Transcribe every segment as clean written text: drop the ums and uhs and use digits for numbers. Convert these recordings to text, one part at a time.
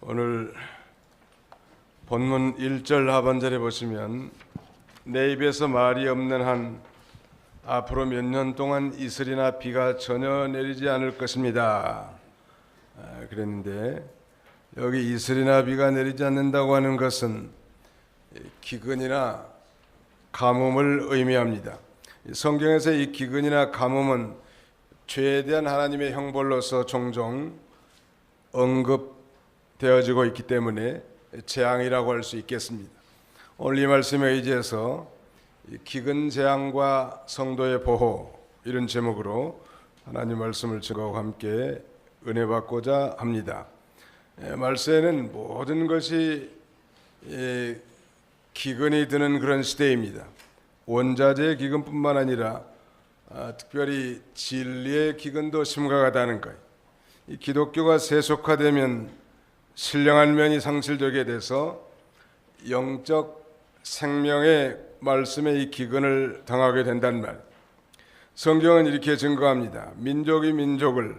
오늘 본문 1절 하반절에 보시면 내 입에서 말이 없는 한 앞으로 몇 년 동안 이슬이나 비가 전혀 내리지 않을 것입니다. 그랬는데 여기 이슬이나 비가 내리지 않는다고 하는 것은 기근이나 가뭄을 의미합니다. 성경에서 이 기근이나 가뭄은 죄에 대한 하나님의 형벌로서 종종 언급되어지고 있기 때문에 재앙이라고 할 수 있겠습니다. 오늘 이 말씀에 의지해서 기근 재앙과 성도의 보호, 이런 제목으로 하나님 말씀을 증거하고 함께 은혜 받고자 합니다. 말세에는 모든 것이 기근이 드는 그런 시대입니다. 원자재의 기근뿐만 아니라 특별히 진리의 기근도 심각하다는 거예요. 이 기독교가 세속화되면 신령한 면이 상실되게 돼서 영적 생명의 말씀에 이 기근을 당하게 된단 말. 성경은 이렇게 증거합니다. 민족이 민족을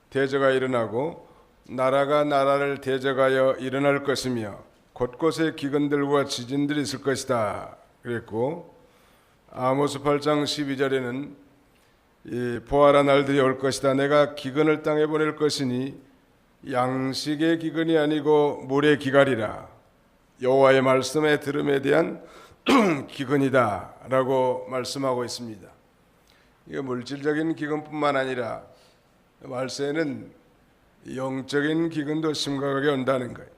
대적하여 일어나고 나라가 나라를 대적하여 일어날 것이며 곳곳에 기근들과 지진들이 있을 것이다 그랬고, 아모스 8장 12절에는 보아라 날들이 올 것이다. 내가 기근을 땅에 보낼 것이니 양식의 기근이 아니고 물의 기갈이라. 여호와의 말씀에 들음에 대한 기근이다 라고 말씀하고 있습니다. 이게 물질적인 기근뿐만 아니라 말세에는 영적인 기근도 심각하게 온다는 거예요.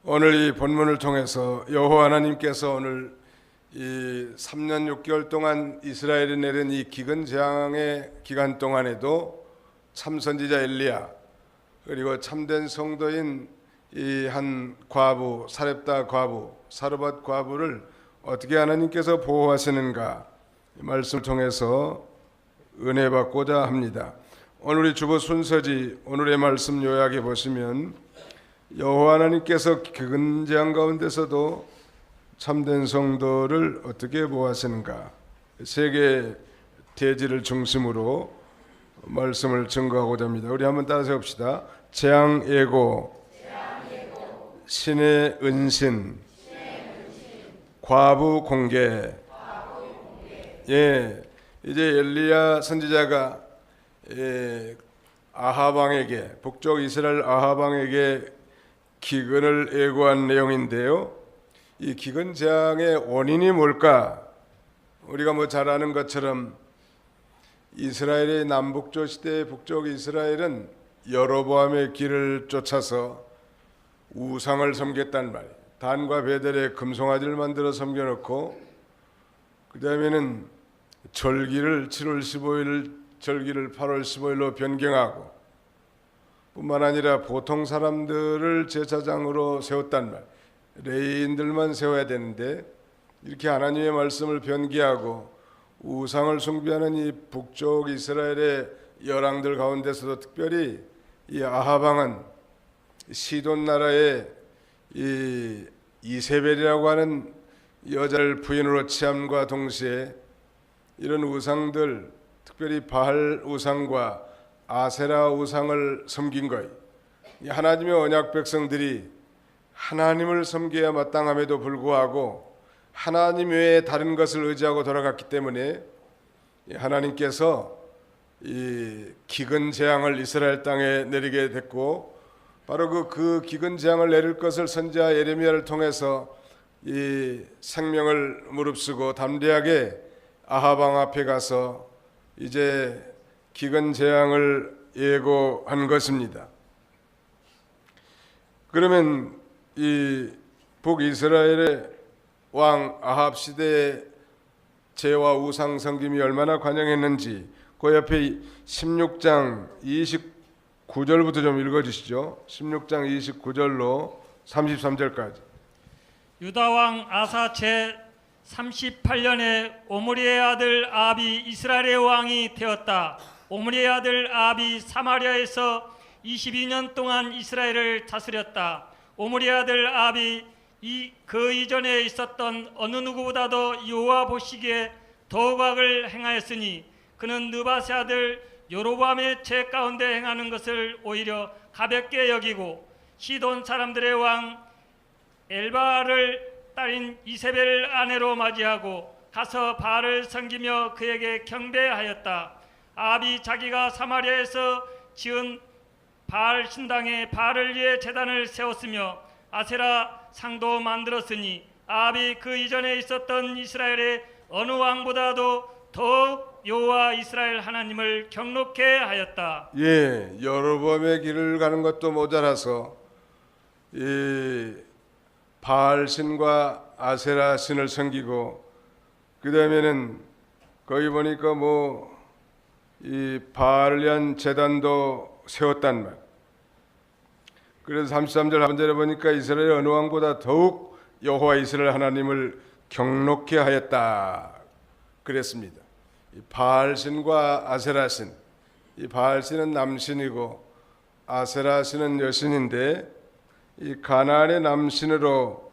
오늘 이 본문을 통해서 여호와 하나님께서 오늘 이 3년 6개월 동안 이스라엘에 내린 이 기근 재앙의 기간 동안에도 참 선지자 엘리야, 그리고 참된 성도인 이 한 과부, 사렙다 과부, 사르밧 과부를 어떻게 하나님께서 보호하시는가, 이 말씀을 통해서 은혜 받고자 합니다. 오늘 우리 주보 순서지 오늘의 말씀 요약해 보시면 여호와 하나님께서 기근 재앙 가운데서도 참된 성도를 어떻게 보호하시는가, 세계 대지를 중심으로 말씀을 증거하고자 합니다. 우리 한번 따라서 봅시다. 재앙 예고, 신의 은신, 과부 공개. 예, 이제 엘리야 선지자가 아하방에게, 북쪽 이스라엘 아하방에게 기근을 예고한 내용인데요. 이 기근 재앙의 원인이 뭘까? 우리가 잘 아는 것처럼 이스라엘의 남북조 시대의 북쪽 이스라엘은 여로보암의 길을 쫓아서 우상을 섬겼단 말이에요. 단과 베델에 금송아지를 만들어 섬겨놓고, 그 다음에는 절기를 7월 15일 절기를 8월 15일로 변경하고, 뿐만 아니라 보통 사람들을 제사장으로 세웠단 말. 레위인들만 세워야 되는데 이렇게 하나님의 말씀을 변기하고 우상을 숭배하는 이 북쪽 이스라엘의 열왕들 가운데서도 특별히 이 아하방은 시돈 나라의 이 이세벨이라고 하는 여자를 부인으로 취함과 동시에 이런 우상들, 특별히 바알 우상과 아세라 우상을 섬긴 거예요. 하나님의 언약 백성들이 하나님을 섬겨야 마땅함에도 불구하고 하나님 외에 다른 것을 의지하고 돌아갔기 때문에 하나님께서 이 기근 재앙을 이스라엘 땅에 내리게 됐고, 바로 그 기근 재앙을 내릴 것을 선지자 예레미야를 통해서 이 생명을 무릅쓰고 담대하게 아하방 앞에 가서 이제 기근 재앙을 예고한 것입니다. 그러면 이 북이스라엘의 왕 아합 시대의 제와 우상 섬김이 얼마나 관영했는지 그 옆에 16장 29절부터 좀 읽어주시죠. 16장 29절로 33절까지. 유다왕 아사 제 38년에 오므리의 아들 아합이 이스라엘의 왕이 되었다. 오므리의 아들 아합이 사마리아에서 22년 동안 이스라엘을 다스렸다. 오므리의 아들 아합이 그 이전에 있었던 어느 누구보다도 여호와 보시기에 더욱 악을 행하였으니 그는 느바세 아들 여로보암의 죄 가운데 행하는 것을 오히려 가볍게 여기고 시돈 사람들의 왕 엘바알을 딸인 이세벨 아내로 맞이하고 가서 바알을 섬기며 그에게 경배하였다. 아합이 자기가 사마리아에서 지은 바알 신당에 바알을 위해 제단을 세웠으며 아세라 상도 만들었으니 아합이 그 이전에 있었던 이스라엘의 어느 왕보다도 더욱 여호와 이스라엘 하나님을 경록해 하였다. 예, 여로보암의 길을 가는 것도 모자라서 이 바알 신과 아세라 신을 섬기고 그 다음에는 거기 보니까 이 바알을 위한 제단도 세웠단 말. 그래서 33절 하반절에 보니까 이스라엘 어느 왕보다 더욱 여호와 이스라엘 하나님을 경록해 하였다 그랬습니다. 이 바알 신과 아세라 신, 이 바알 신은 남신이고 아세라 신은 여신인데 이 가나안의 남신으로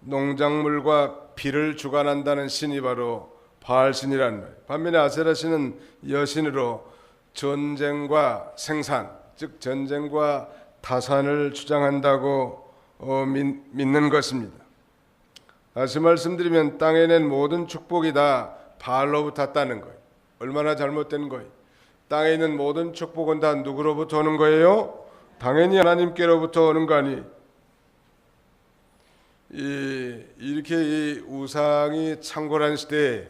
농작물과 비를 주관한다는 신이 바로 바알 신이라는 거예요. 반면에 아세라 신은 여신으로 전쟁과 생산, 즉 전쟁과 타산을 주장한다고 믿는 것입니다. 다시 말씀드리면 땅에 낸 모든 축복이 다 바알로부터 왔다는 거예요. 얼마나 잘못된 거예요. 땅에 있는 모든 축복은 다 누구로부터 오는 거예요? 당연히 하나님께로부터 오는 거 아니. 이렇게 이 우상이 창궐한 시대에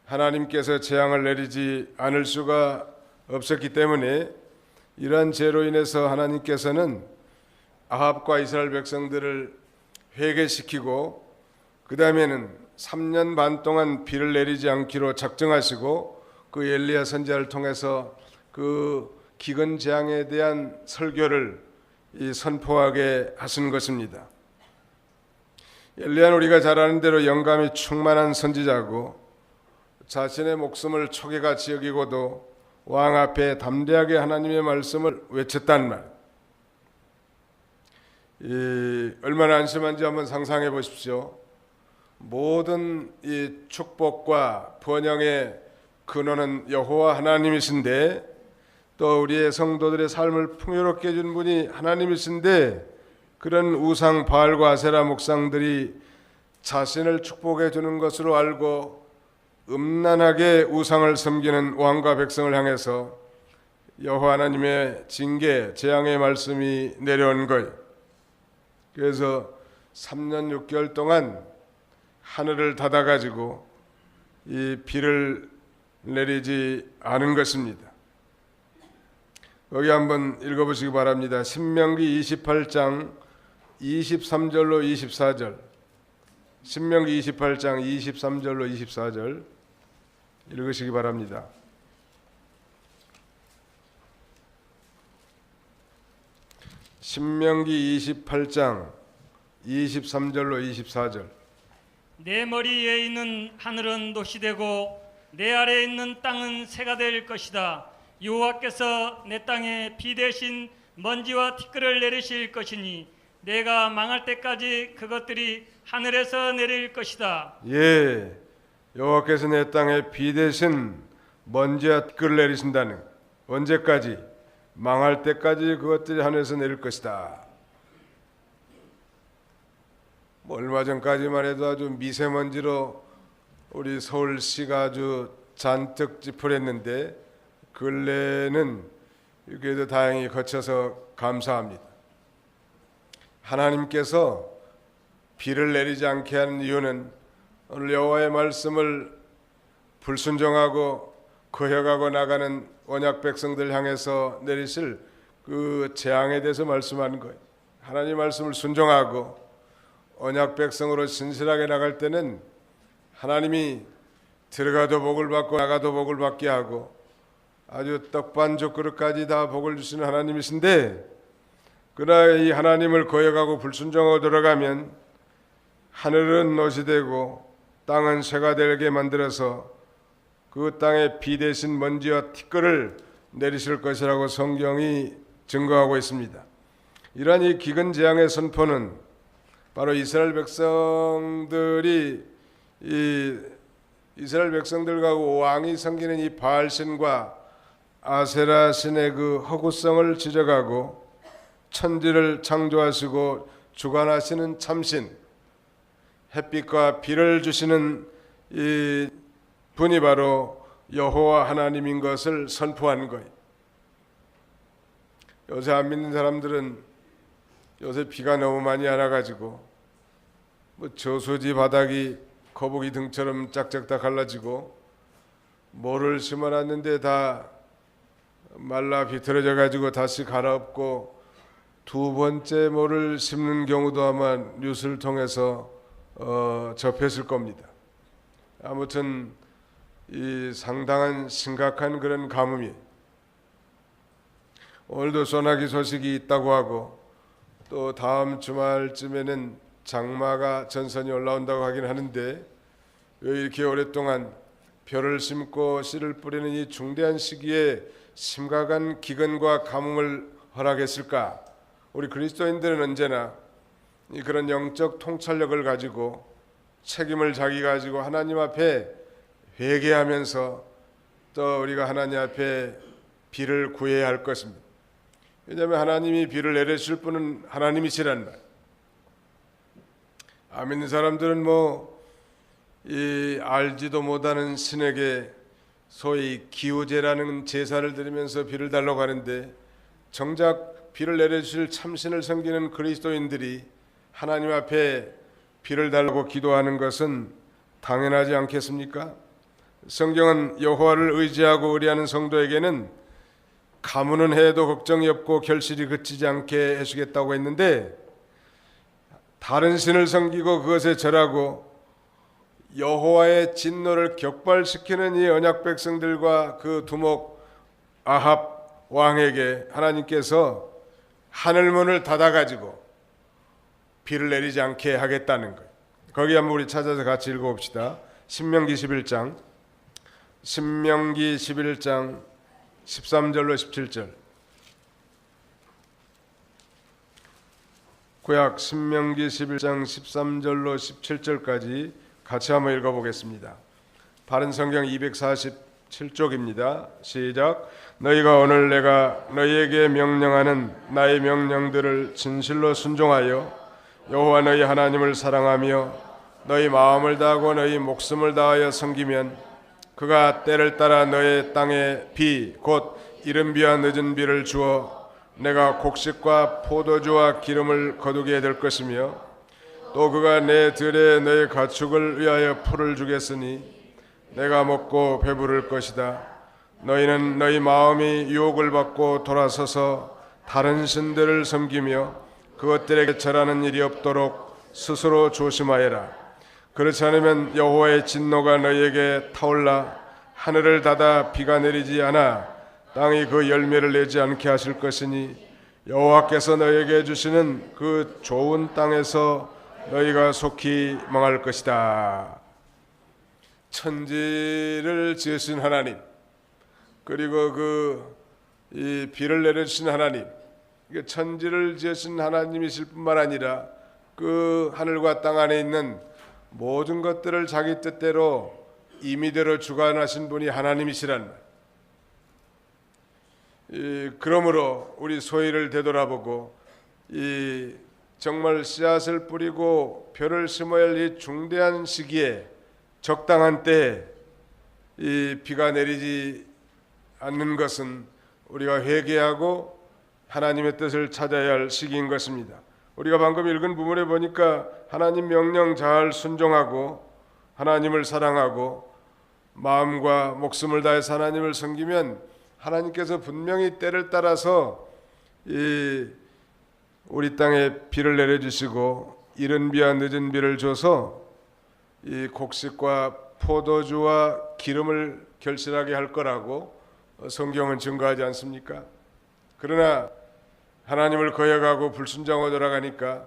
하나님께서 재앙을 내리지 않을 수가 없었기 때문에 이러한 죄로 인해서 하나님께서는 아합과 이스라엘 백성들을 회개시키고 그 다음에는 3년 반 동안 비를 내리지 않기로 작정하시고 그 엘리야 선지자를 통해서 그 기근 재앙에 대한 설교를 선포하게 하신 것입니다. 엘리야는 우리가 잘 아는 대로 영감이 충만한 선지자고 자신의 목숨을 초계같이 여기고도 왕 앞에 담대하게 하나님의 말씀을 외쳤단 말. 얼마나 안심한지 한번 상상해 보십시오. 모든 이 축복과 번영의 근원은 여호와 하나님이신데 또 우리의 성도들의 삶을 풍요롭게 해준 분이 하나님이신데 그런 우상 바알과 아세라 목상들이 자신을 축복해 주는 것으로 알고 음란하게 우상을 섬기는 왕과 백성을 향해서 여호와 하나님의 징계, 재앙의 말씀이 내려온 거예요. 그래서 3년 6개월 동안 하늘을 닫아가지고 이 비를 내리지 않은 것입니다. 여기 한번 읽어보시기 바랍니다. 신명기 28장 23절로 24절, 신명기 28장 23절로 24절 읽으시기 바랍니다. 신명기 28장 23절로 24절. 내 머리 위에 있는 하늘은 돛이 되고 내 아래에 있는 땅은 새가 될 것이다. 여호와께서 내 땅에 비 대신 먼지와 티끌을 내리실 것이니 내가 망할 때까지 그것들이 하늘에서 내릴 것이다. 예, 여호와께서 내 땅에 비 대신 먼지와 티끌을 내리신다는, 언제까지? 망할 때까지 그것들이 하늘에서 내릴 것이다. 얼마 전까지만 해도 아주 미세먼지로 우리 서울시가 아주 잔뜩 찌푸렸는데 근래는 그래도 다행히 거쳐서 감사합니다. 하나님께서 비를 내리지 않게 하는 이유는 오늘 여호와의 말씀을 불순종하고 거역하고 나가는 언약 백성들 향해서 내리실 그 재앙에 대해서 말씀하는 거예요. 하나님 말씀을 순종하고 언약 백성으로 신실하게 나갈 때는 하나님이 들어가도 복을 받고 나가도 복을 받게 하고 아주 떡반죽 그릇까지 다 복을 주시는 하나님이신데, 그러나 이 하나님을 거역하고 불순종하고 들어가면 하늘은 돛이 되고 땅은 새가 되게 만들어서 그 땅에 비 대신 먼지와 티끌을 내리실 것이라고 성경이 증거하고 있습니다. 이러한 이 기근 재앙의 선포는 바로 이스라엘 백성들이 이스라엘 백성들과 왕이 섬기는 이 바알 신과 아세라 신의 그 허구성을 지적하고 천지를 창조하시고 주관하시는 참신, 햇빛과 비를 주시는 이 분이 바로 여호와 하나님인 것을 선포하는 거예요. 요새 안 믿는 사람들은 요새 비가 너무 많이 안 와가지고 저수지 바닥이 거북이 등처럼 짝짝 다 갈라지고 모를 심어놨는데 다 말라 비틀어져 가지고 다시 갈아엎고 두 번째 모를 심는 경우도 아마 뉴스를 통해서 접했을 겁니다. 아무튼 이 상당한 심각한 그런 가뭄이, 오늘도 소나기 소식이 있다고 하고 또 다음 주말쯤에는 장마가 전선이 올라온다고 하긴 하는데, 왜 이렇게 오랫동안 벼를 심고 씨를 뿌리는 이 중대한 시기에 심각한 기근과 가뭄을 허락했을까? 우리 그리스도인들은 언제나 그런 영적 통찰력을 가지고 책임을 자기 가지고 하나님 앞에 회개하면서 또 우리가 하나님 앞에 비를 구해야 할 것입니다. 왜냐하면 하나님이 비를 내리실 분은 하나님이시란 말. 안 믿는 사람들은 이 알지도 못하는 신에게 소위 기우제라는 제사를 드리면서 비를 달라고 하는데, 정작 비를 내려주실 참신을 섬기는 그리스도인들이 하나님 앞에 비를 달라고 기도하는 것은 당연하지 않겠습니까? 성경은 여호와를 의지하고 의뢰하는 성도에게는 가무는 해도 걱정이 없고 결실이 그치지 않게 해주겠다고 했는데, 다른 신을 섬기고 그것에 절하고 여호와의 진노를 격발시키는 이 언약 백성들과 그 두목 아합 왕에게 하나님께서 하늘문을 닫아가지고 비를 내리지 않게 하겠다는 거예요. 거기 한번 우리 찾아서 같이 읽어봅시다. 신명기 11장 13절로 17절. 구약 신명기 11장 13절로 17절까지 같이 한번 읽어보겠습니다. 바른 성경 247쪽입니다. 시작. 너희가 오늘 내가 너희에게 명령하는 나의 명령들을 진실로 순종하여 여호와 너희 하나님을 사랑하며 너희 마음을 다하고 너희 목숨을 다하여 섬기면 그가 때를 따라 너의 땅에 비 곧 이른 비와 늦은 비를 주어 내가 곡식과 포도주와 기름을 거두게 될 것이며, 또 그가 내 들에 너의 가축을 위하여 풀을 주겠으니 내가 먹고 배부를 것이다. 너희는 너희 마음이 유혹을 받고 돌아서서 다른 신들을 섬기며 그것들에게 절하는 일이 없도록 스스로 조심하여라. 그렇지 않으면 여호와의 진노가 너희에게 타올라 하늘을 닫아 비가 내리지 않아 땅이 그 열매를 내지 않게 하실 것이니, 여호와께서 너희에게 주시는 그 좋은 땅에서 너희가 속히 망할 것이다. 천지를 지으신 하나님, 그리고 이 비를 내려주신 하나님, 천지를 지으신 하나님이실 뿐만 아니라 그 하늘과 땅 안에 있는 모든 것들을 자기 뜻대로 임의대로 주관하신 분이 하나님이시란 말. 그러므로 우리 소위를 되돌아보고 이 정말 씨앗을 뿌리고 벼를 심어야 할 이 중대한 시기에 적당한 때에 이 비가 내리지 않는 것은 우리가 회개하고 하나님의 뜻을 찾아야 할 시기인 것입니다. 우리가 방금 읽은 부분에 보니까 하나님 명령 잘 순종하고 하나님을 사랑하고 마음과 목숨을 다해서 하나님을 섬기면 하나님께서 분명히 때를 따라서 이 우리 땅에 비를 내려주시고 이른 비와 늦은 비를 줘서 이 곡식과 포도주와 기름을 결실하게 할 거라고 성경은 증거하지 않습니까? 그러나 하나님을 거역하고 불순종하고 돌아가니까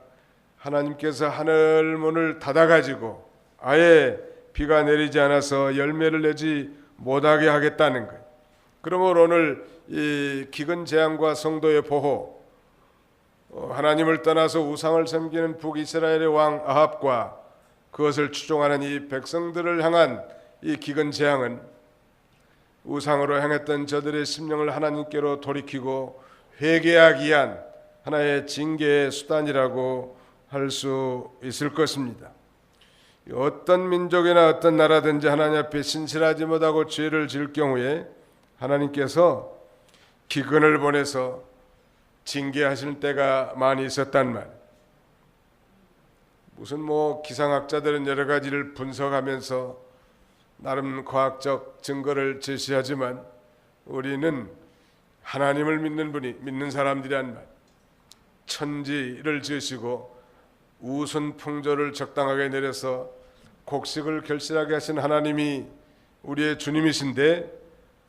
하나님께서 하늘문을 닫아가지고 아예 비가 내리지 않아서 열매를 내지 못하게 하겠다는 거예요. 그러므로 오늘 이 기근 재앙과 성도의 보호, 하나님을 떠나서 우상을 섬기는 북이스라엘의 왕 아합과 그것을 추종하는 이 백성들을 향한 이 기근 재앙은 우상으로 향했던 저들의 심령을 하나님께로 돌이키고 회개하기 위한 하나의 징계의 수단이라고 할 수 있을 것입니다. 어떤 민족이나 어떤 나라든지 하나님 앞에 신실하지 못하고 죄를 지을 경우에 하나님께서 기근을 보내서 징계하실 때가 많이 있었단 말. 무슨 기상학자들은 여러 가지를 분석하면서 나름 과학적 증거를 제시하지만 우리는 하나님을 믿는 사람들이란 말. 천지를 지으시고 우순 풍조를 적당하게 내려서 곡식을 결실하게 하신 하나님이 우리의 주님이신데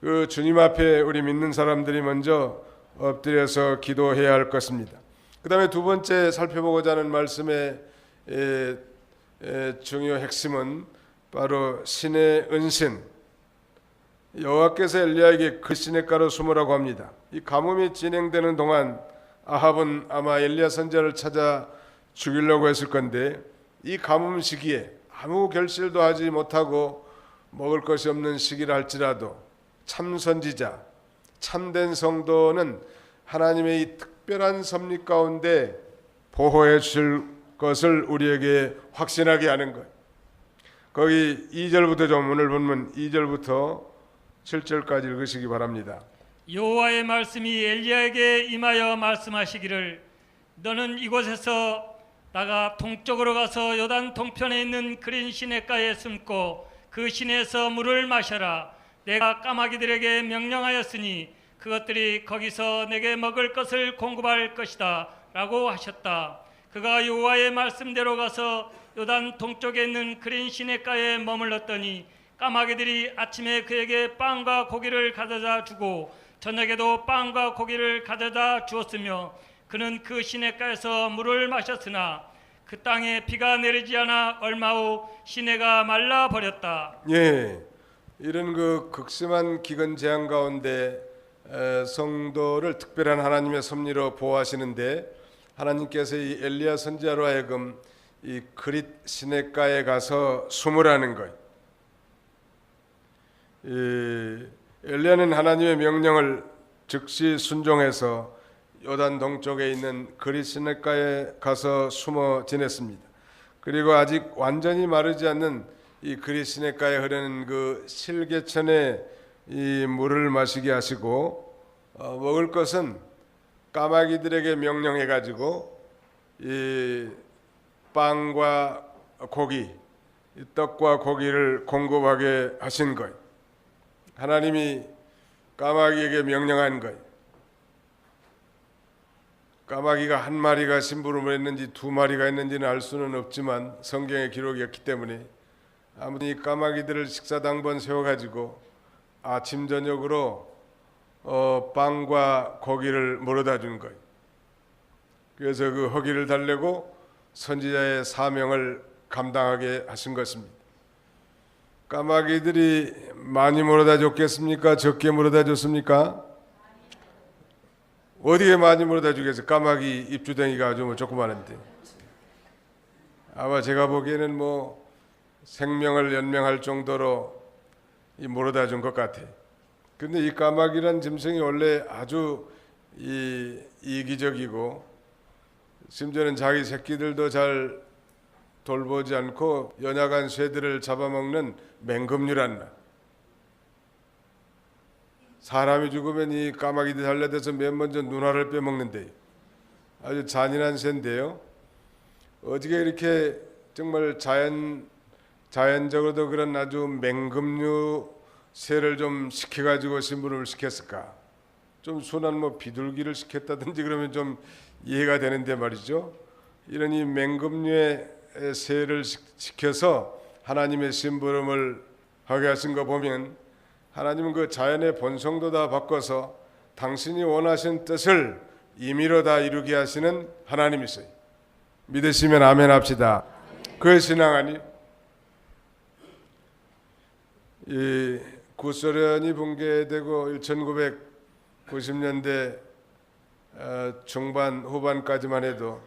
그 주님 앞에 우리 믿는 사람들이 먼저 엎드려서 기도해야 할 것입니다. 그 다음에 두 번째 살펴보고자 하는 말씀의 중요 핵심은 바로 신의 은신. 여호와께서 엘리야에게 그 시냇가로 숨으라고 합니다. 이 가뭄이 진행되는 동안 아합은 아마 엘리야 선지자를 찾아 죽이려고 했을 건데 이 가뭄 시기에 아무 결실도 하지 못하고 먹을 것이 없는 시기라 할지라도 참 선지자, 참된 성도는 하나님의 이 특별한 섭리 가운데 보호해 주실 것을 우리에게 확신하게 하는 것. 거기 2절부터 좀 오늘 본문 2절부터 7절까지 읽으시기 바랍니다. 여호와의 말씀이 엘리야에게 임하여 말씀하시기를 너는 이곳에서 나가 동쪽으로 가서 요단 동편에 있는 그린 시냇가에 숨고 그 시내에서 물을 마셔라. 내가 까마귀들에게 명령하였으니 그것들이 거기서 내게 먹을 것을 공급할 것이다 라고 하셨다. 그가 여호와의 말씀대로 가서 요단 동쪽에 있는 그린 시냇가에 머물렀더니 까마귀들이 아침에 그에게 빵과 고기를 가져다 주고 저녁에도 빵과 고기를 가져다 주었으며 그는 그 시냇가에서 물을 마셨으나 그 땅에 비가 내리지 않아 얼마 후 시내가 말라 버렸다. 예, 이런 그 극심한 기근 재앙 가운데 성도를 특별한 하나님의 섭리로 보호하시는데 하나님께서 이 엘리야 선지자로 하여금 이 그릿 시냇가에 가서 숨으라는 것. 엘리야는 하나님의 명령을 즉시 순종해서 요단 동쪽에 있는 그릿 시냇가에 가서 숨어 지냈습니다. 그리고 아직 완전히 마르지 않는 이 그릿 시냇가에 흐르는 그 실개천의 이 물을 마시게 하시고 먹을 것은 까마귀들에게 명령해 가지고 이 빵과 고기, 이 떡과 고기를 공급하게 하신 것. 하나님이 까마귀에게 명령한 것. 까마귀가 한 마리가 심부름을 했는지 두 마리가 했는지는 알 수는 없지만 성경의 기록이었기 때문에 아무튼 이 까마귀들을 식사당번 세워가지고 아침 저녁으로 빵과 고기를 물어다 준 거예요. 그래서 그 허기를 달래고 선지자의 사명을 감당하게 하신 것입니다. 까마귀들이 많이 물어다 줬겠습니까? 적게 물어다 줬습니까? 어디에 많이 물어다 주겠어요? 까마귀 입주댕이가 아주 조그마한데. 아마 제가 보기에는 생명을 연명할 정도로 물어다 준 것 같아요. 근데 이 까마귀란 짐승이 원래 아주 이기적이고 심지어는 자기 새끼들도 잘 돌보지 않고 연약한 쇠들을 잡아먹는 맹금류란 말. 사람이 죽으면 이 까마귀들이 달려들어서 맨 먼저 눈알을 빼먹는데 아주 잔인한 새인데요. 어떻게 이렇게 정말 자연적으로도 그런 아주 맹금류 새를 좀 시켜가지고 심부름을 시켰을까? 좀 순한 비둘기를 시켰다든지 그러면 좀 이해가 되는데 말이죠. 이런 이 맹금류의 새를 시켜서 하나님의 심부름을 하게 하신 거 보면 하나님은 그 자연의 본성도 다 바꿔서 당신이 원하신 뜻을 임의로 다 이루게 하시는 하나님이세요. 믿으시면 아멘 합시다. 그 신앙 아니에요? 이 구소련이 붕괴되고 1990년대 중반 후반까지만 해도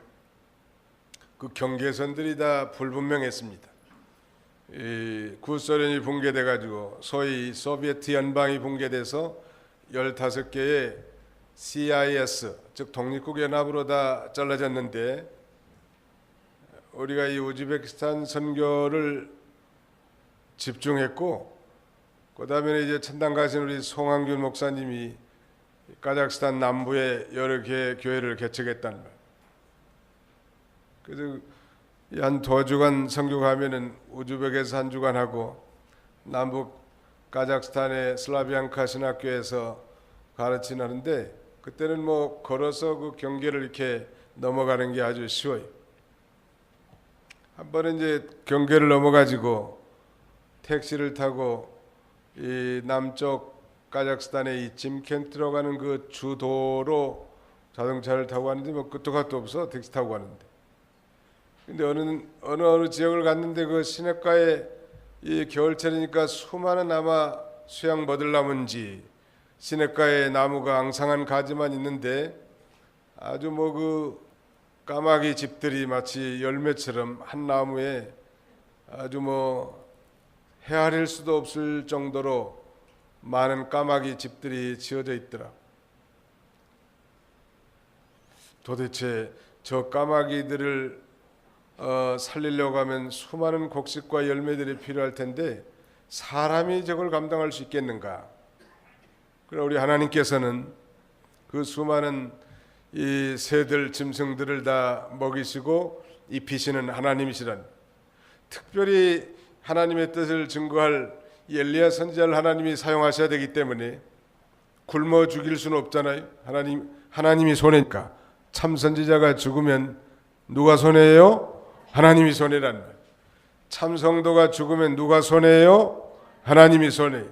그 경계선들이 다 불분명했습니다. 이 구소련이 붕괴돼 가지고 소위 소비에트 연방이 붕괴돼서 15개의 CIS 즉 독립국연합으로 다 잘라졌는데 우리가 이 우즈베키스탄 선교를 집중했고 그다음에 이제 천당 가신 우리 송한균 목사님이 카자흐스탄 남부에 여러 개 교회를 개척했단 말. 그래서 한 2주간 선교 가면은 우즈벡에서 한 주간 하고 남북 카자흐스탄의 슬라비앙카 신학교에서 가르치는데 그때는 뭐 걸어서 그 경계를 이렇게 넘어가는 게 아주 쉬워요. 한 번은 이제 경계를 넘어가지고 택시를 타고 이 남쪽 카자흐스탄의 이 짐켄트로 가는 그 주도로 자동차를 타고 가는데 뭐 끝도 갓도 없어 택시 타고 가는데. 근데 어느 지역을 갔는데 그 시냇가에 이 겨울철이니까 수많은 아마 수양 버들나무인지 시냇가에 나무가 앙상한 가지만 있는데 아주 뭐 그 까마귀 집들이 마치 열매처럼 한 나무에 아주 뭐 헤아릴 수도 없을 정도로 많은 까마귀 집들이 지어져 있더라. 도대체 저 까마귀들을 살리려고 하면 수많은 곡식과 열매들이 필요할 텐데 사람이 저걸 감당할 수 있겠는가? 그러나 우리 하나님께서는 그 수많은 이 새들 짐승들을 다 먹이시고 입히시는 하나님이시란. 특별히 하나님의 뜻을 증거할 이 엘리야 선지자를 하나님이 사용하셔야 되기 때문에 굶어 죽일 수는 없잖아요. 하나님이 손해니까. 참 선지자가 죽으면 누가 손해예요? 하나님이 손해란 말. 참 성도가 죽으면 누가 손해예요? 하나님이 손해.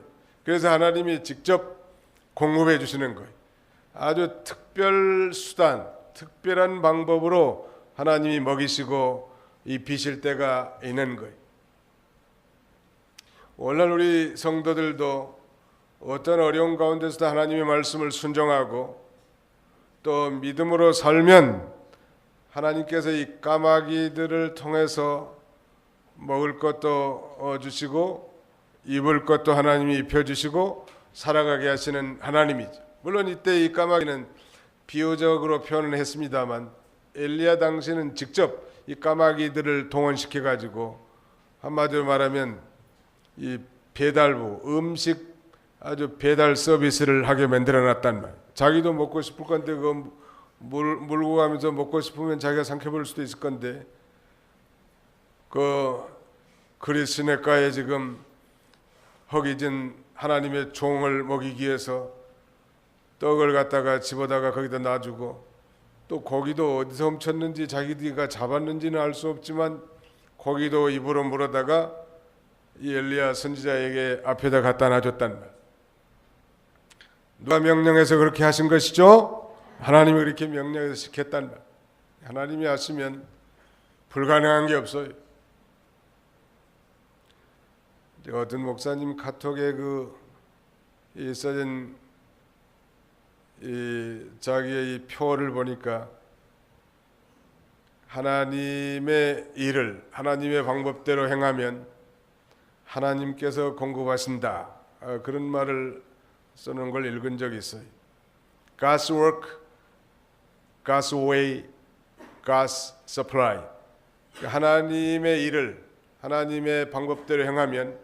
그래서 하나님이 직접 공급해 주시는 거예요. 아주 특별 수단, 특별한 방법으로 하나님이 먹이시고 입히실 때가 있는 거예요. 오늘날 우리 성도들도 어떤 어려운 가운데서도 하나님의 말씀을 순종하고 또 믿음으로 살면 하나님께서 이 까마귀들을 통해서 먹을 것도 주시고 입을 것도 하나님이 입혀주시고 살아가게 하시는 하나님이죠. 물론 이때 이 까마귀는 비유적으로 표현을 했습니다만 엘리야 당시는 직접 이 까마귀들을 동원시켜 가지고 한마디로 말하면 이 배달부 음식 아주 배달 서비스를 하게 만들어 놨단 말. 자기도 먹고 싶을 건데 그 물고 가면서 먹고 싶으면 자기가 삼켜버릴 수도 있을 건데 그 그리스 시냇가에 지금 허기진 하나님의 종을 먹이기 위해서 떡을 갖다가 집어다가 거기다 놔주고 또 고기도 어디서 훔쳤는지 자기가 잡았는지는 알 수 없지만 고기도 입으로 물어다가 이 엘리야 선지자에게 앞에다 갖다 놔줬단 말. 누가 명령해서 그렇게 하신 것이죠? 하나님이 그렇게 명령해서 시켰단 말. 하나님이 하시면 불가능한 게 없어요. 어떤 목사님 카톡에 이 써진 이 자기의 이 표를 보니까 하나님의 일을 하나님의 방법대로 행하면 하나님께서 공급하신다. 그런 말을 쓰는 걸 읽은 적이 있어요. God's work, God's way, God's supply. 하나님의 일을 하나님의 방법대로 행하면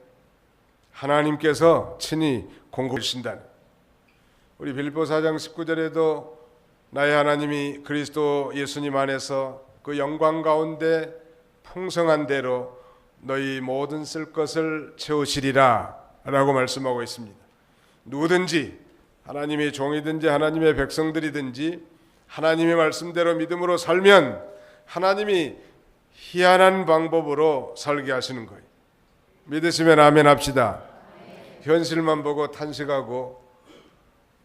하나님께서 친히 공급해 주신다. 우리 빌립보 4장 19절에도 나의 하나님이 그리스도 예수님 안에서 그 영광 가운데 풍성한 대로 너희 모든 쓸 것을 채우시리라 라고 말씀하고 있습니다. 누구든지 하나님의 종이든지 하나님의 백성들이든지 하나님의 말씀대로 믿음으로 살면 하나님이 희한한 방법으로 살게 하시는 거예요. 믿으시면 아멘 합시다. 현실만 보고 탄식하고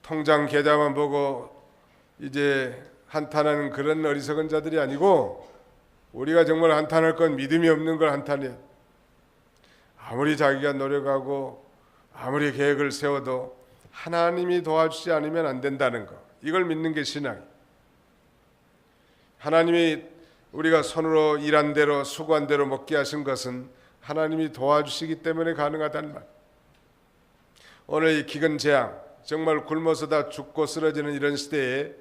통장 계좌만 보고 이제 한탄하는 그런 어리석은 자들이 아니고 우리가 정말 한탄할 건 믿음이 없는 걸 한탄해. 아무리 자기가 노력하고 아무리 계획을 세워도 하나님이 도와주지 않으면 안 된다는 거. 이걸 믿는 게 신앙이에요. 하나님이 우리가 손으로 일한 대로 수고한 대로 먹게 하신 것은 하나님이 도와주시기 때문에 가능하단 말. 오늘 이 기근 재앙 정말 굶어서 다 죽고 쓰러지는 이런 시대에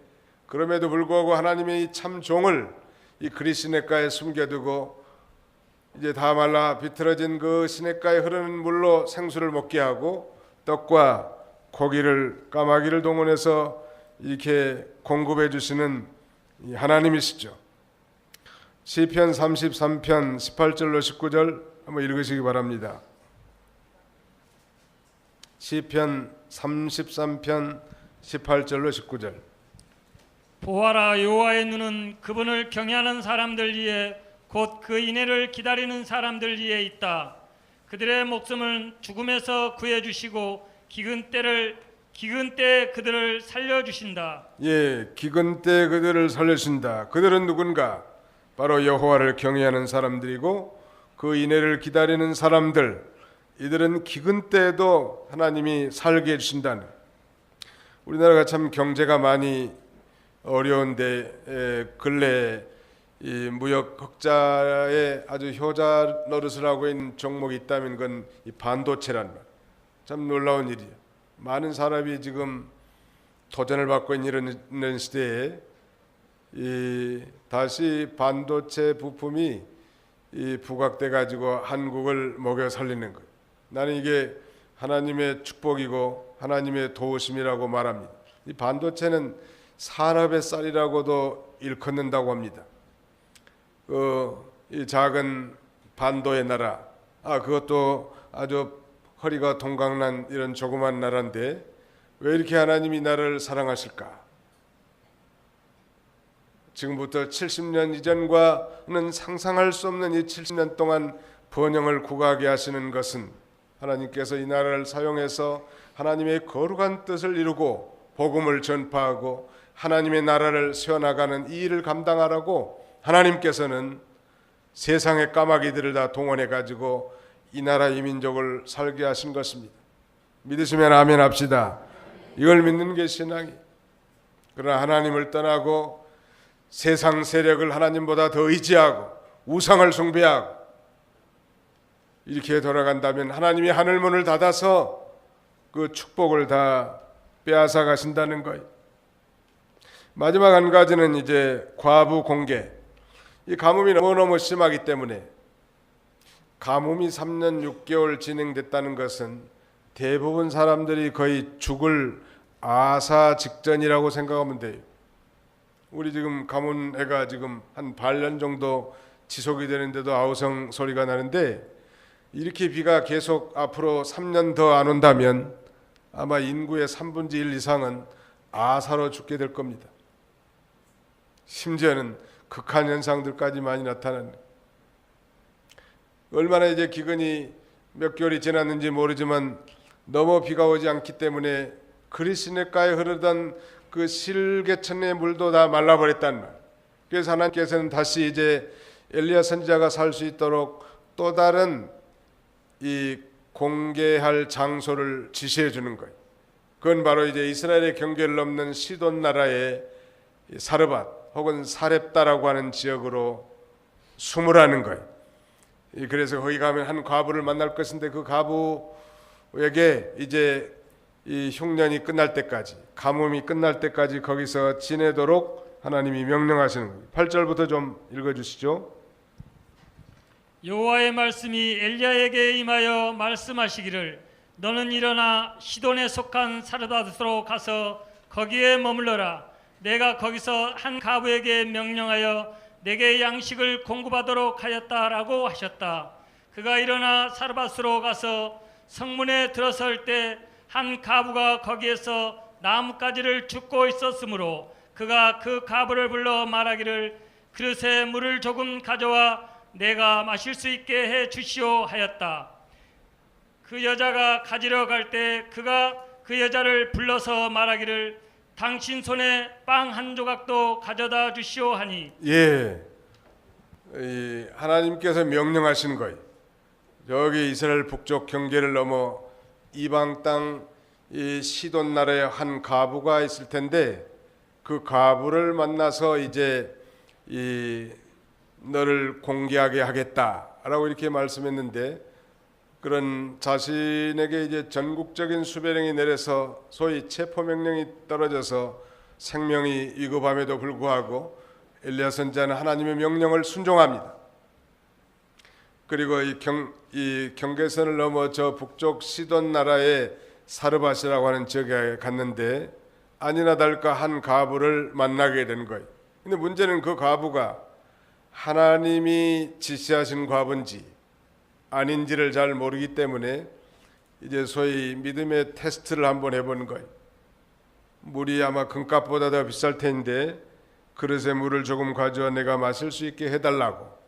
그럼에도 불구하고 하나님의 이 참 종을 이 그리 시냇가에 숨겨두고 이제 다 말라 비틀어진 그 시냇가에 흐르는 물로 생수를 먹게 하고 떡과 고기를 까마귀를 동원해서 이렇게 공급해 주시는 이 하나님이시죠. 시편 33편 18절로 19절 한번 읽으시기 바랍니다. 시편 33편 18절로 19절. 보아라, 여호와의 눈은 그분을 경외하는 사람들 위에 곧 그 인애를 기다리는 사람들 위에 있다. 그들의 목숨을 죽음에서 구해 주시고 기근 때에 그들을 살려 주신다. 예, 기근 때 그들을 살려준다. 그들은 누군가? 바로 여호와를 경외하는 사람들이고 그 인애를 기다리는 사람들. 이들은 기근 때에도 하나님이 살게 해주신다는. 우리나라가 참 경제가 많이 어려운데 근래 이 무역 흑자에 아주 효자 노릇을 하고 있는 종목이 있다면 그건 이 반도체란 말. 참 놀라운 일이에요. 많은 사람이 지금 도전을 받고 있는 시대에 이 다시 반도체 부품이 이 부각돼 가지고 한국을 먹여 살리는 거예요. 나는 이게 하나님의 축복이고 하나님의 도우심이라고 말합니다. 이 반도체는 산업의 쌀이라고도 일컫는다고 합니다. 이 작은 반도의 나라, 그것도 아주 허리가 동강난 이런 조그만 나라인데 왜 이렇게 하나님이 나를 사랑하실까? 지금부터 70년 이전과는 상상할 수 없는 이 70년 동안 번영을 구가하게 하시는 것은 하나님께서 이 나라를 사용해서 하나님의 거룩한 뜻을 이루고 복음을 전파하고 하나님의 나라를 세워나가는 이 일을 감당하라고 하나님께서는 세상의 까마귀들을 다 동원해 가지고 이 나라 이 민족을 살게 하신 것입니다. 믿으시면 아멘 합시다. 이걸 믿는 게 신앙이. 그러나 하나님을 떠나고 세상 세력을 하나님보다 더 의지하고 우상을 숭배하고 이렇게 돌아간다면 하나님이 하늘문을 닫아서 그 축복을 다 빼앗아 가신다는 거예요. 마지막 한 가지는 이제 과부 공개. 이 가뭄이 너무너무 심하기 때문에 가뭄이 3년 6개월 진행됐다는 것은 대부분 사람들이 거의 죽을 아사 직전이라고 생각하면 돼요. 우리 지금 가뭄해가 지금 한 반년 정도 지속이 되는데도 아우성 소리가 나는데 이렇게 비가 계속 앞으로 3년 더 안 온다면 아마 인구의 3분의 1 이상은 아사로 죽게 될 겁니다. 심지어는 극한 현상들까지 많이 나타나는. 얼마나 이제 기근이 몇 개월이 지났는지 모르지만 너무 비가 오지 않기 때문에 그리 시냇가에 흐르던 그 실개천의 물도 다 말라버렸단 말. 그래서 하나님께서는 다시 이제 엘리야 선지자가 살 수 있도록 또 다른 이 공개할 장소를 지시해 주는 거예요. 그건 바로 이제 이스라엘의 경계를 넘는 시돈 나라의 사르밧 혹은 사렙다라고 하는 지역으로 숨으라는 거예요. 그래서 거기 가면 한 과부를 만날 것인데 그 과부에게 이제 이 흉년이 끝날 때까지, 가뭄이 끝날 때까지 거기서 지내도록 하나님이 명령하시는 거예요. 8절부터 좀 읽어주시죠. 여호와의 말씀이 엘리야에게 임하여 말씀하시기를 너는 일어나 시돈에 속한 사르밧으로 가서 거기에 머물러라. 내가 거기서 한 과부에게 명령하여 내게 양식을 공급하도록 하였다라고 하셨다. 그가 일어나 사르밧으로 가서 성문에 들어설 때 한 과부가 거기에서 나뭇가지를 줍고 있었으므로 그가 그 과부를 불러 말하기를 그릇에 물을 조금 가져와 내가 마실 수 있게 해 주시오 하였다. 그 여자가 가지러 갈 때 그가 그 여자를 불러서 말하기를 당신 손에 빵 한 조각도 가져다 주시오 하니. 예, 하나님께서 명령하신 거예요. 여기 이스라엘 북쪽 경계를 넘어 이방 땅 이 시돈 나라의 한 과부가 있을 텐데 그 과부를 만나서 이제 이 너를 공개하게 하겠다라고 이렇게 말씀했는데 그런 자신에게 이제 전국적인 수배령이 내려서 소위 체포 명령이 떨어져서 생명이 위급함에도 불구하고 엘리야 선지자는 하나님의 명령을 순종합니다. 그리고 이 경계선을 넘어 저 북쪽 시돈 나라의 사르밧이라고 하는 지역에 갔는데 아니나 다를까 한 과부를 만나게 된 거예요. 근데 문제는 그 과부가 하나님이 지시하신 과부인지 아닌지를 잘 모르기 때문에 이제 소위 믿음의 테스트를 한번 해본 거예요. 물이 아마 금값보다 더 비쌀 텐데 그릇에 물을 조금 가져와 내가 마실 수 있게 해달라고.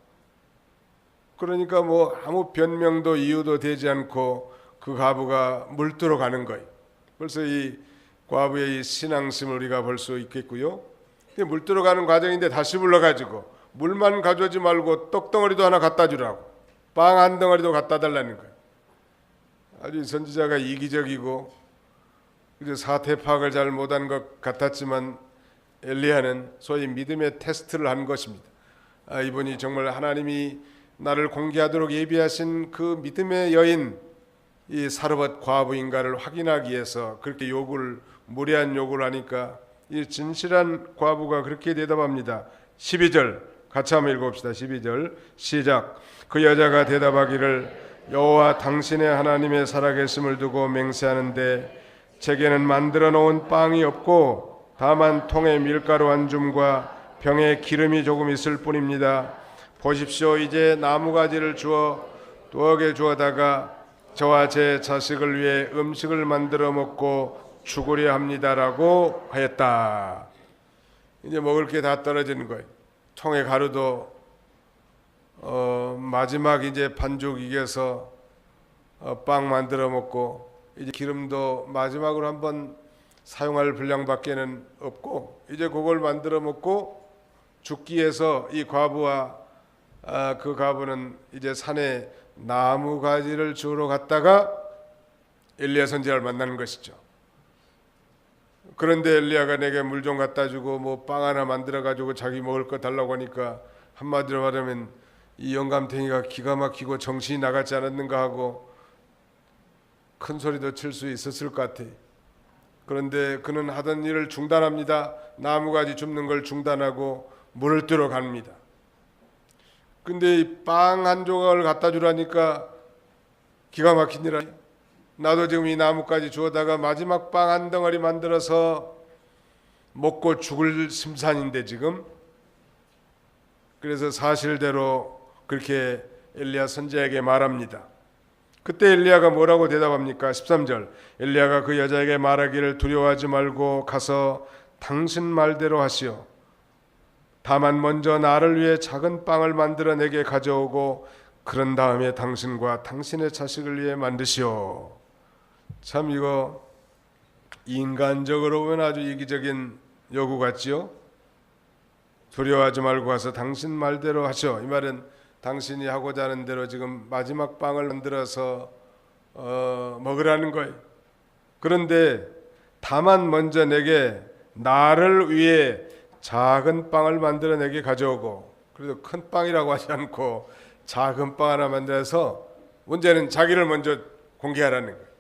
그러니까 뭐 아무 변명도 이유도 되지 않고 그 과부가 물들어 가는 거예요. 벌써 이 과부의 이 신앙심을 우리가 볼 수 있겠고요. 물들어 가는 과정인데 다시 불러가지고 물만 가져오지 말고 떡덩어리도 하나 갖다 주라고, 빵 한 덩어리도 갖다 달라는 거예요. 아주 선지자가 이기적이고 이제 사태 파악을 잘 못한 것 같았지만 엘리야는 소위 믿음의 테스트를 한 것입니다. 이분이 정말 하나님이 나를 공개하도록 예비하신 그 믿음의 여인 이 사르밧 과부인가를 확인하기 위해서 그렇게 무례한 요구를 하니까 이 진실한 과부가 그렇게 대답합니다. 12절 같이 한번 읽어봅시다. 12절 시작. 그 여자가 대답하기를 여호와 당신의 하나님의 살아계심을 두고 맹세하는데 제게는 만들어 놓은 빵이 없고 다만 통에 밀가루 한 줌과 병에 기름이 조금 있을 뿐입니다. 보십시오. 이제 나무가지를 주어 두억에 주어다가 저와 제 자식을 위해 음식을 만들어 먹고 죽으려 합니다라고 하였다. 이제 먹을 게 다 떨어지는 거예요. 통에 가루도 마지막 이제 반죽 이겨서 빵 만들어 먹고 이제 기름도 마지막으로 한번 사용할 분량밖에는 없고 이제 그걸 만들어 먹고 죽기 위해서 이 과부와 그 과부는 이제 산에 나무 가지를 주우러 갔다가 엘리야 선지자를 만나는 것이죠. 그런데 엘리야가 내게 물 좀 갖다 주고 뭐 빵 하나 만들어 가지고 자기 먹을 거 달라고 하니까 한마디로 말하면 이 영감탱이가 기가 막히고 정신이 나갔지 않았는가 하고 큰 소리도 칠 수 있었을 것 같아. 그런데 그는 하던 일을 중단합니다. 나무가지 줍는 걸 중단하고 물을 뜨러 갑니다. 근데 빵 한 조각을 갖다 주라니까 기가 막힌 일 아니야. 나도 지금 이 나무까지 주워다가 마지막 빵 한 덩어리 만들어서 먹고 죽을 심산인데 지금. 그래서 사실대로 그렇게 엘리야 선지자에게 말합니다. 그때 엘리야가 뭐라고 대답합니까? 13절 엘리야가 그 여자에게 말하기를 두려워하지 말고 가서 당신 말대로 하시오. 다만 먼저 나를 위해 작은 빵을 만들어 내게 가져오고 그런 다음에 당신과 당신의 자식을 위해 만드시오. 참 이거 인간적으로 보면 아주 이기적인 요구 같지요? 두려워하지 말고 가서 당신 말대로 하시오. 이 말은 당신이 하고자 하는 대로 지금 마지막 빵을 만들어서 먹으라는 거예요. 그런데 다만 먼저 내게 나를 위해 작은 빵을 만들어 내게 가져오고, 그래도 큰 빵이라고 하지 않고 작은 빵 하나 만들어서 문제는 자기를 먼저 공개하라는 거예요.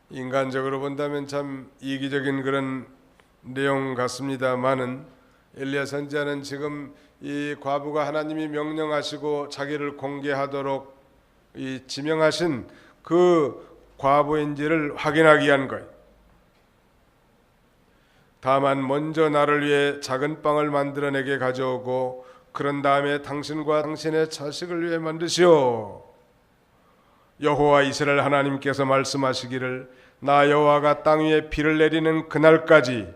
인간적으로 본다면 참 이기적인 그런 내용 같습니다만은 엘리야 선지자는 지금 이 과부가 하나님이 명령하시고 자기를 공개하도록 이 지명하신 그 과부인지를 확인하기 위한 거예요. 다만 먼저 나를 위해 작은 빵을 만들어 내게 가져오고 그런 다음에 당신과 당신의 자식을 위해 만드시오. 여호와 이스라엘 하나님께서 말씀하시기를 나 여호와가 땅 위에 비를 내리는 그날까지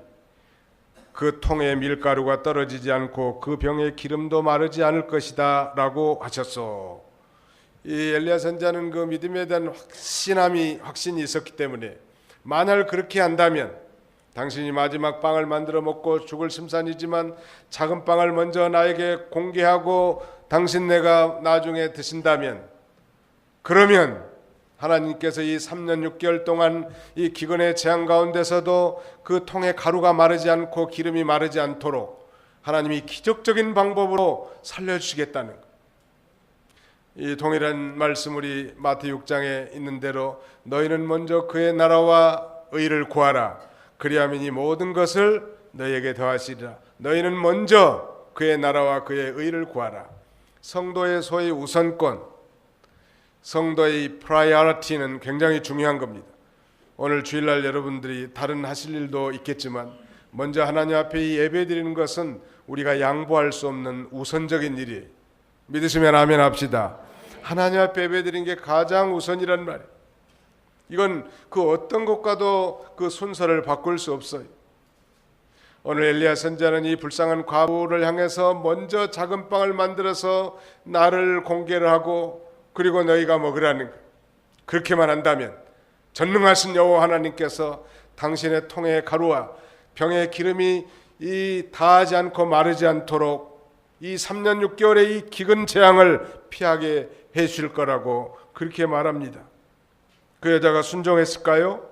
그 통에 밀가루가 떨어지지 않고 그 병에 기름도 마르지 않을 것이다 라고 하셨소. 이 엘리야 선지자는 그 믿음에 대한 확신이 있었기 때문에 만약 그렇게 한다면 당신이 마지막 빵을 만들어 먹고 죽을 심산이지만 작은 빵을 먼저 나에게 공개하고 당신 내가 나중에 드신다면, 그러면 하나님께서 이 3년 6개월 동안 이 기근의 재앙 가운데서도 그 통에 가루가 마르지 않고 기름이 마르지 않도록 하나님이 기적적인 방법으로 살려주시겠다는 것. 이 동일한 말씀 우리 마태육 6장에 있는 대로 너희는 먼저 그의 나라와 의를 구하라. 그리하면 이 모든 것을 너희에게 더하시리라. 너희는 먼저 그의 나라와 그의 의를 구하라. 성도의 소위 우선권, 성도의 프라이어리티는 굉장히 중요한 겁니다. 오늘 주일날 여러분들이 다른 하실 일도 있겠지만 먼저 하나님 앞에 예배드리는 것은 우리가 양보할 수 없는 우선적인 일이에요. 믿으시면 아멘 합시다. 하나님 앞에 예배드리는 게 가장 우선이란 말이에요. 이건 그 어떤 것과도 그 순서를 바꿀 수 없어요. 오늘 엘리야 선지자는 이 불쌍한 과부를 향해서 먼저 작은 빵을 만들어서 나를 공개를 하고 그리고 너희가 먹으라는 거예요. 그렇게만 한다면 전능하신 여호와 하나님께서 당신의 통에 가루와 병에 기름이 다하지 않고 마르지 않도록 이 3년 6개월의 이 기근 재앙을 피하게 해 주실 거라고 그렇게 말합니다. 그 여자가 순종했을까요?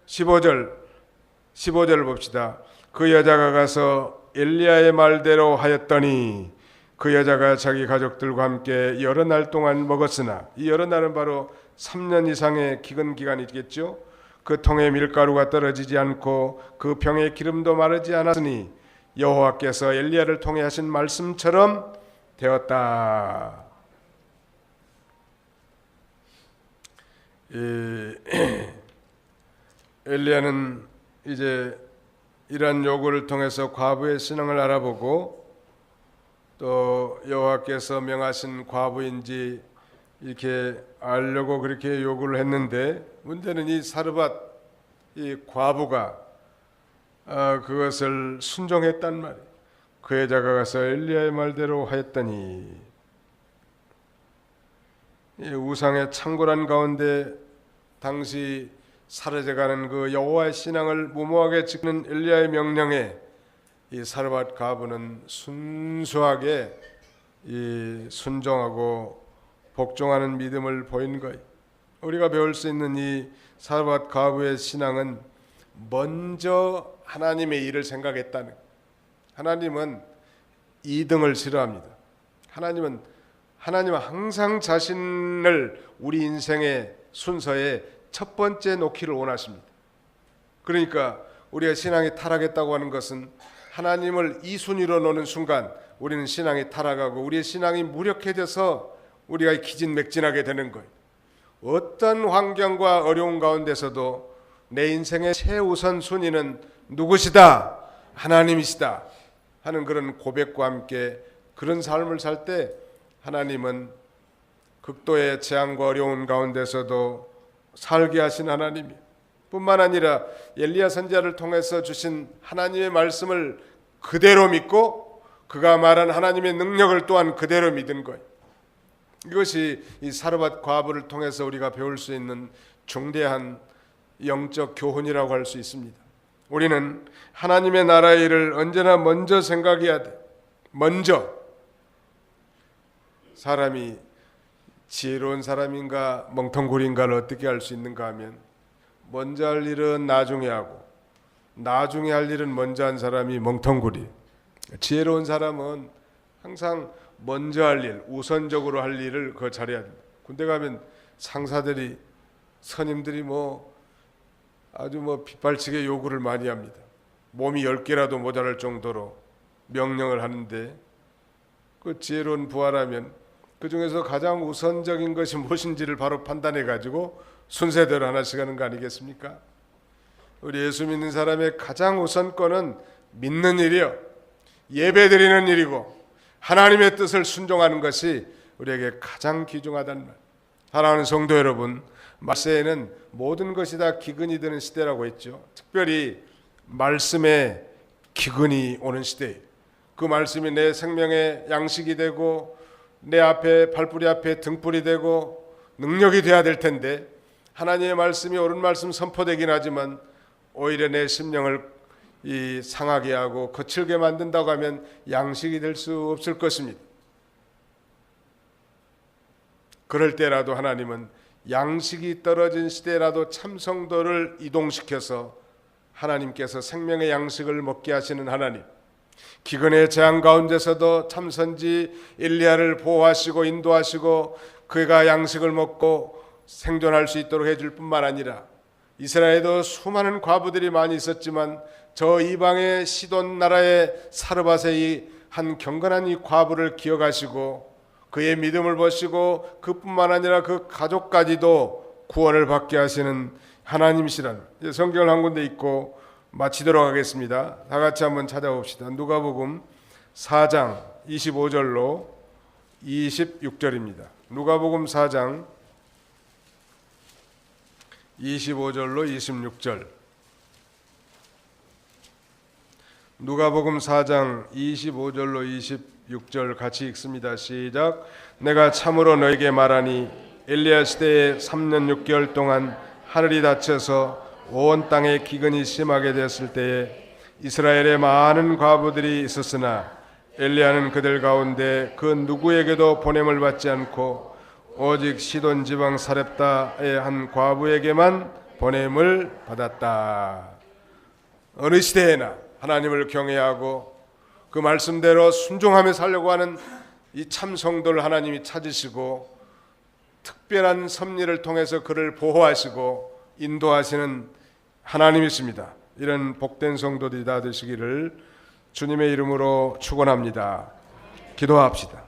15절 봅시다. 그 여자가 가서 엘리야의 말대로 하였더니 그 여자가 자기 가족들과 함께 여러 날 동안 먹었으나 이 여러 날은 바로 3년 이상의 기근 기간이겠죠. 그 통에 밀가루가 떨어지지 않고 그 병에 기름도 마르지 않았으니 여호와께서 엘리야를 통해 하신 말씀처럼 되었다. 엘리야는 이제 이러한 요구를 통해서 과부의 신앙을 알아보고 또 여호와께서 명하신 과부인지 이렇게 알려고 그렇게 요구를 했는데 문제는 이 사르밧 이 과부가 그것을 순종했단 말이에요. 그 여자가 가서 엘리야의 말대로 하였더니 이 우상의 창궐한 가운데 당시 사라져가는 그 여호와의 신앙을 무모하게 지키는 엘리야의 명령에 이 사르밧 과부는 순수하게 이 순종하고 복종하는 믿음을 보인 거예요. 우리가 배울 수 있는 이 사르밧 과부의 신앙은 먼저 하나님의 일을 생각했다는 거예요. 하나님은 2등을 싫어합니다. 하나님은 항상 자신을 우리 인생의 순서에 첫 번째 놓기를 원하십니다. 그러니까 우리가 신앙이 타락했다고 하는 것은 하나님을 2순위로 놓는 순간 우리는 신앙이 타락하고 우리의 신앙이 무력해져서 우리가 기진맥진하게 되는 거예요. 어떤 환경과 어려운 가운데서도 내 인생의 최우선 순위는 누구시다? 하나님이시다 하는 그런 고백과 함께 그런 삶을 살 때 하나님은 극도의 재앙과 어려운 가운데서도 살게 하신 하나님이에요. 뿐만 아니라 엘리야 선지자를 통해서 주신 하나님의 말씀을 그대로 믿고 그가 말한 하나님의 능력을 또한 그대로 믿은 거예요. 이것이 이 사르밧 과부를 통해서 우리가 배울 수 있는 중대한 영적 교훈이라고 할 수 있습니다. 우리는 하나님의 나라의 일을 언제나 먼저 생각해야 돼. 먼저. 사람이 지혜로운 사람인가 멍텅구리인가를 어떻게 알 수 있는가 하면 먼저 할 일은 나중에 하고 나중에 할 일은 먼저 한 사람이 멍텅구리. 지혜로운 사람은 항상 먼저 할 일, 우선적으로 할 일을 그거 잘해야 됩니다. 군대 가면 상사들이 선임들이 아주 빗발치게 요구를 많이 합니다. 몸이 10개라도 모자랄 정도로 명령을 하는데 그 지혜로운 부하라면 그 중에서 가장 우선적인 것이 무엇인지를 바로 판단해 가지고 순서대로 하나씩 하는 거 아니겠습니까? 우리 예수 믿는 사람의 가장 우선권은 믿는 일이요, 예배드리는 일이고 하나님의 뜻을 순종하는 것이 우리에게 가장 귀중하다는 말. 사랑하는 성도 여러분, 말세에는 모든 것이 다 기근이 되는 시대라고 했죠. 특별히 말씀에 기근이 오는 시대예요. 그 말씀이 내 생명의 양식이 되고 내 앞에 발뿌리 앞에 등불이 되고 능력이 돼야 될 텐데 하나님의 말씀이 옳은 말씀 선포되긴 하지만 오히려 내 심령을 상하게 하고 거칠게 만든다고 하면 양식이 될 수 없을 것입니다. 그럴 때라도 하나님은 양식이 떨어진 시대라도 참성도를 이동시켜서 하나님께서 생명의 양식을 먹게 하시는 하나님, 기근의 재앙 가운데서도 참선지 엘리야를 보호하시고 인도하시고 그가 양식을 먹고 생존할 수 있도록 해줄 뿐만 아니라 이스라엘에도 수많은 과부들이 많이 있었지만 저 이방의 시돈 나라의 사르밧의 한 경건한 이 과부를 기억하시고 그의 믿음을 보시고 그뿐만 아니라 그 가족까지도 구원을 받게 하시는 하나님이시라는 성경을 한 군데 읽고 마치도록 하겠습니다. 다 같이 한번 찾아봅시다. 누가복음 4장 25절로 26절입니다. 누가복음 4장 25절로 26절. 누가복음 4장 25절로 26절 같이 읽습니다. 시작. 내가 참으로 너에게 말하니 엘리야 시대에 3년 6개월 동안 하늘이 닫혀서 온 땅에 기근이 심하게 되었을 때에 이스라엘에 많은 과부들이 있었으나 엘리야는 그들 가운데 그 누구에게도 보냄을 받지 않고 오직 시돈 지방 사렙다의 한 과부에게만 보냄을 받았다. 어느 시대에나 하나님을 경외하고 그 말씀대로 순종하며 살려고 하는 이 참 성도를 하나님이 찾으시고 특별한 섭리를 통해서 그를 보호하시고 인도하시는 하나님이십니다. 이런 복된 성도들이 다 되시기를 주님의 이름으로 축원합니다. 기도합시다.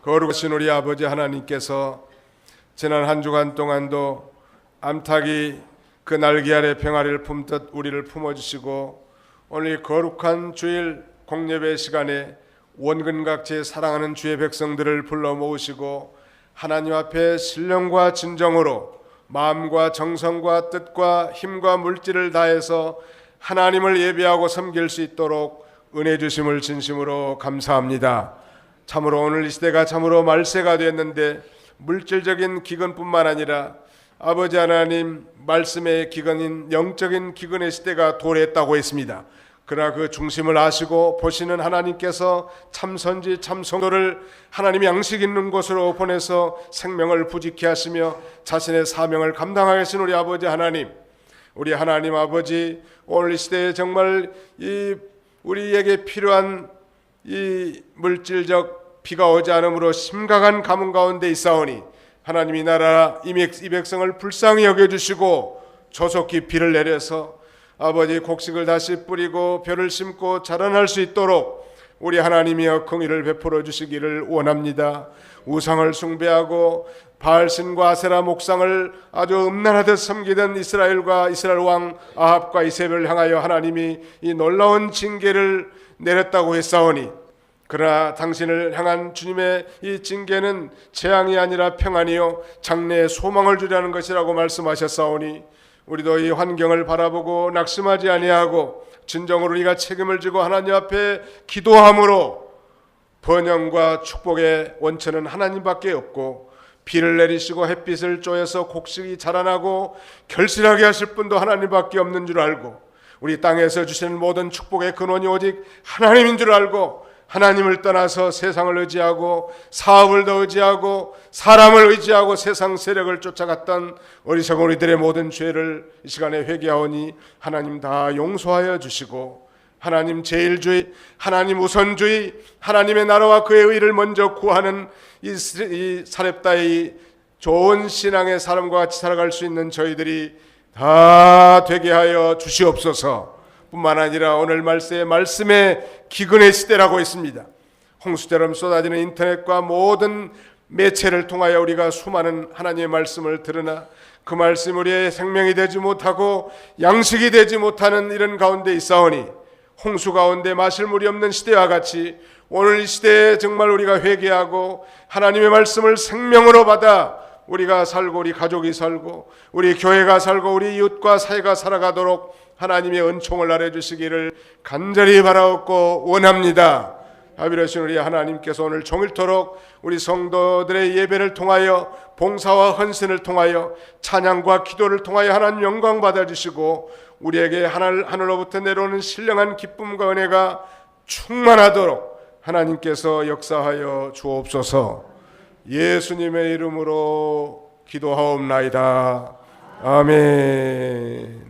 거룩하신 우리 아버지 하나님께서 지난 한 주간 동안도 암탉이 그 날개 아래 평화를 품듯 우리를 품어주시고 오늘 거룩한 주일 공예배 시간에 원근각지에 사랑하는 주의 백성들을 불러 모으시고 하나님 앞에 신령과 진정으로 마음과 정성과 뜻과 힘과 물질을 다해서 하나님을 예배하고 섬길 수 있도록 은혜 주심을 진심으로 감사합니다. 참으로 오늘 이 시대가 참으로 말세가 되었는데 물질적인 기근뿐만 아니라 아버지 하나님 말씀의 기근인 영적인 기근의 시대가 도래했다고 했습니다. 그러나 그 중심을 아시고 보시는 하나님께서 참선지 참성도를 하나님이 양식 있는 곳으로 보내서 생명을 부지케 하시며 자신의 사명을 감당하게 하신 우리 아버지 하나님, 우리 하나님 아버지, 오늘 이 시대에 정말 이 우리에게 필요한 이 물질적 비가 오지 않으므로 심각한 가뭄 가운데 있사오니 하나님이 나라 이 백성을 불쌍히 여겨주시고 조속히 비를 내려서 아버지 곡식을 다시 뿌리고 벼를 심고 자라날 수 있도록 우리 하나님이여 긍휼을 베풀어 주시기를 원합니다. 우상을 숭배하고 바알신과 아세라 목상을 아주 음란하듯 섬기던 이스라엘과 이스라엘 왕 아합과 이세벨을 향하여 하나님이 이 놀라운 징계를 내렸다고 했사오니 그러나 당신을 향한 주님의 이 징계는 재앙이 아니라 평안이요 장래의 소망을 주려는 것이라고 말씀하셨사오니 우리도 이 환경을 바라보고 낙심하지 아니하고 진정으로 우리가 책임을 지고 하나님 앞에 기도함으로 번영과 축복의 원천은 하나님밖에 없고 비를 내리시고 햇빛을 쬐어서 곡식이 자라나고 결실하게 하실 분도 하나님밖에 없는 줄 알고 우리 땅에서 주시는 모든 축복의 근원이 오직 하나님인 줄 알고 하나님을 떠나서 세상을 의지하고 사업을 더 의지하고 사람을 의지하고 세상 세력을 쫓아갔던 어리석은 우리들의 모든 죄를 이 시간에 회개하오니 하나님 다 용서하여 주시고 하나님 제일주의, 하나님 우선주의, 하나님의 나라와 그의 의를 먼저 구하는 이 사렙다의 좋은 신앙의 사람과 같이 살아갈 수 있는 저희들이 다 되게 하여 주시옵소서. 뿐만 아니라 오늘 말씀의 기근의 시대라고 했습니다. 홍수처럼 쏟아지는 인터넷과 모든 매체를 통하여 우리가 수많은 하나님의 말씀을 들으나 그 말씀 우리의 생명이 되지 못하고 양식이 되지 못하는 이런 가운데 있사오니 홍수 가운데 마실 물이 없는 시대와 같이 오늘 이 시대에 정말 우리가 회개하고 하나님의 말씀을 생명으로 받아 우리가 살고 우리 가족이 살고 우리 교회가 살고 우리 이웃과 사회가 살아가도록 하나님의 은총을 나눠주시기를 간절히 바라옵고 원합니다. 자비로우신 우리 하나님께서 오늘 종일토록 우리 성도들의 예배를 통하여 봉사와 헌신을 통하여 찬양과 기도를 통하여 하나님 영광 받아주시고 우리에게 하늘로부터 내려오는 신령한 기쁨과 은혜가 충만하도록 하나님께서 역사하여 주옵소서. 예수님의 이름으로 기도하옵나이다. 아멘.